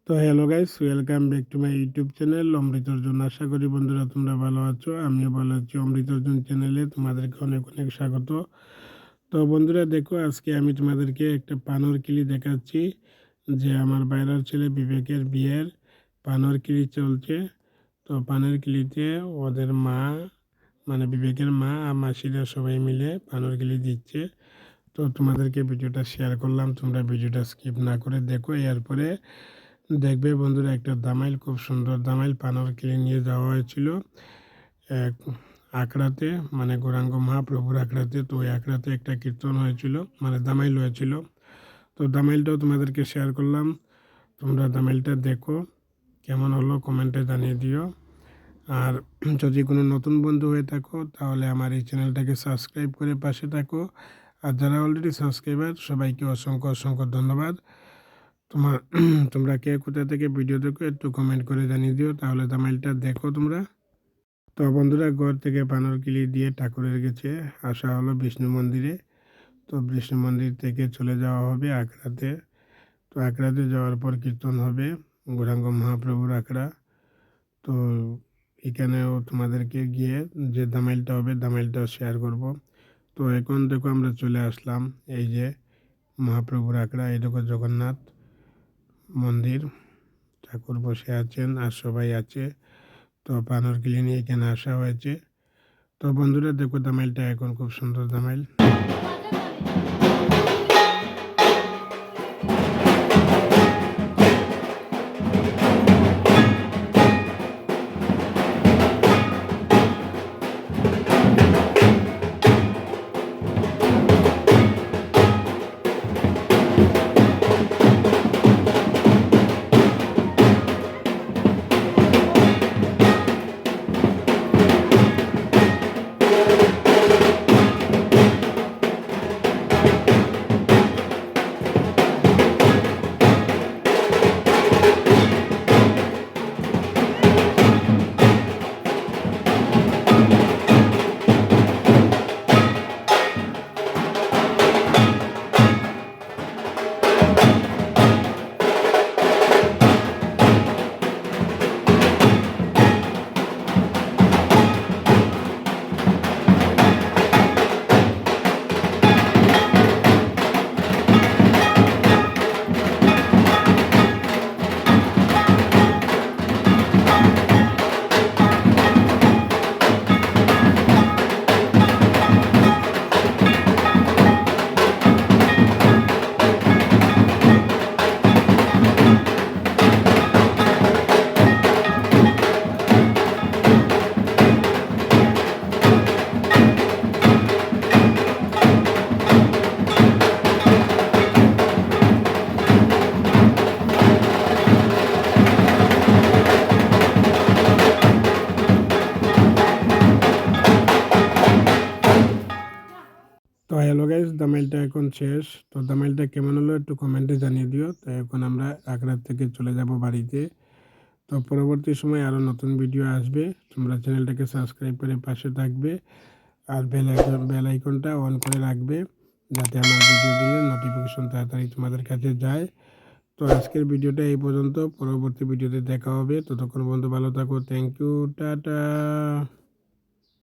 তো hello guys, welcome back to my YouTube channel Amrit Arjun. আশা করি বন্ধুরা তোমরা ভালো আছো, আমিও ভালো আছি। অমৃত অর্জুন চ্যানেলে তোমাদেরকে অনেক অনেক স্বাগত। তো বন্ধুরা দেখো, আজকে আমি তোমাদেরকে একটা পানোর কিলি দেখাচ্ছি যে আমার বাইরের ছেলে বিবেকের বিয়ের পানোর কিলি চলছে। তো পানের কিলিতে ওদের মা মানে বিবেকের মা আর মাসিরা সবাই মিলে পানোর কিলি দিচ্ছে। তো তোমাদেরকে ভিডিওটা শেয়ার করলাম, তোমরা ভিডিওটা স্কিপ না করে দেখো। এরপরে দেখবে বন্ধুরা, একটা দামাইল, খুব সুন্দর দামাইল পানোর কিনে নিয়ে যাওয়া হয়েছিল এক আখড়াতে, মানে গৌরাঙ্গ মহাপ্রভুর আখড়াতে। তো ওই আখড়াতে একটা কীর্তন হয়েছিল, মানে দামাইল হয়েছিল। তো দামাইলটাও তোমাদেরকে শেয়ার করলাম, তোমরা দামাইলটা দেখো, কেমন হলো কমেন্টে জানিয়ে দিও। আর যদি কোনো নতুন বন্ধু হয়ে থাকো তাহলে আমার এই চ্যানেলটাকে সাবস্ক্রাইব করে পাশে থাকো। আর যারা অলরেডি সাবস্ক্রাইবার সবাইকে অসংখ্য অসংখ্য ধন্যবাদ। তোমরা কে কোথা থেকে ভিডিও দেখো একটু কমেন্ট করে জানিয়ে দিও, তাহলে দামাইলটা দেখো তোমরা। তো বন্ধুরা, ঘর থেকে পানোর কিলি দিয়ে ঠাকুরের কাছে আসা হলো বিষ্ণু মন্দিরে। তো বিষ্ণু মন্দির থেকে চলে যাওয়া হবে আখড়াতে। তো আখড়াতে যাওয়ার পর কীর্তন হবে গৌরাঙ্গ মহাপ্রভুর আখড়া। তো এখানেও তোমাদেরকে গিয়ে যে দামাইলটা হবে দামাইলটাও শেয়ার করব। তো এখন দেখো আমরা চলে আসলাম এই যে মহাপ্রভুর আখড়া, এই দেখো জগন্নাথ মন্দির, ঠাকুর বসে আছেন আর সবাই আছে। তো পানোর কিলি নিয়ে এখানে আসা হয়েছে। তো বন্ধুরা দেখো, দামাইলটা এখন খুব সুন্দর দামাইল। তো হ্যালো গাইস, দামাইলটা এখন শেষ। তো দামাইলটা কেমন হলো একটু কমেন্টে জানিয়ে দিও। তো এখন আমরা আগ্রা থেকে চলে যাব বাড়িতে। তো পরবর্তী সময় আরও নতুন ভিডিও আসবে, তোমরা চ্যানেলটাকে সাবস্ক্রাইব করে পাশে থাকবে আর বেল আইকনটা অন করে রাখবে, যাতে আমার ভিডিও দিলে নোটিফিকেশন তাড়াতাড়ি তোমাদের কাছে যায়। তো আজকের ভিডিওটা এই পর্যন্ত, পরবর্তী ভিডিওতে দেখা হবে। ততক্ষণ বন্ধু ভালো থাকো, থ্যাংক ইউ, টাটা।